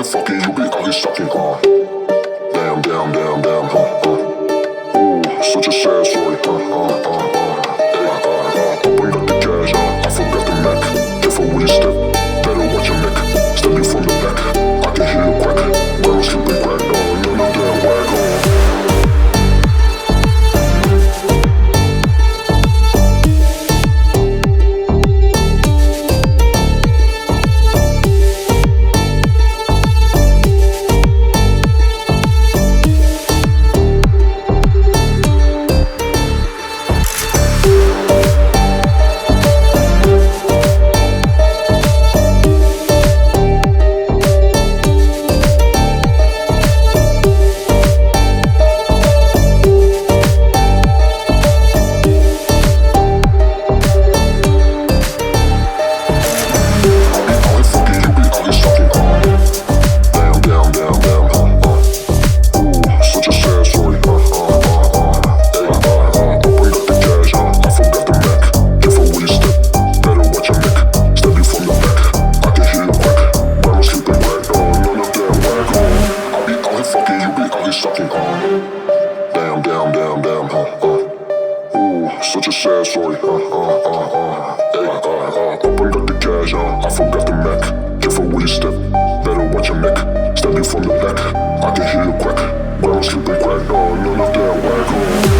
here fucking, you be out here sucking, Damn, damn, damn, damn, Ooh, such a sad story, Open up the cash, I forgot the Mac. Careful where you step, better watch your neck. Step you from the back, I can hear you crack. When I'm sleeping crack, none of that wag, such a sad story, Open up the cash, I forgot the Mac. Careful where you step, better watch your neck. Stab you from the back, I can hear you crack. When I'm sleeping crack, none of that wag,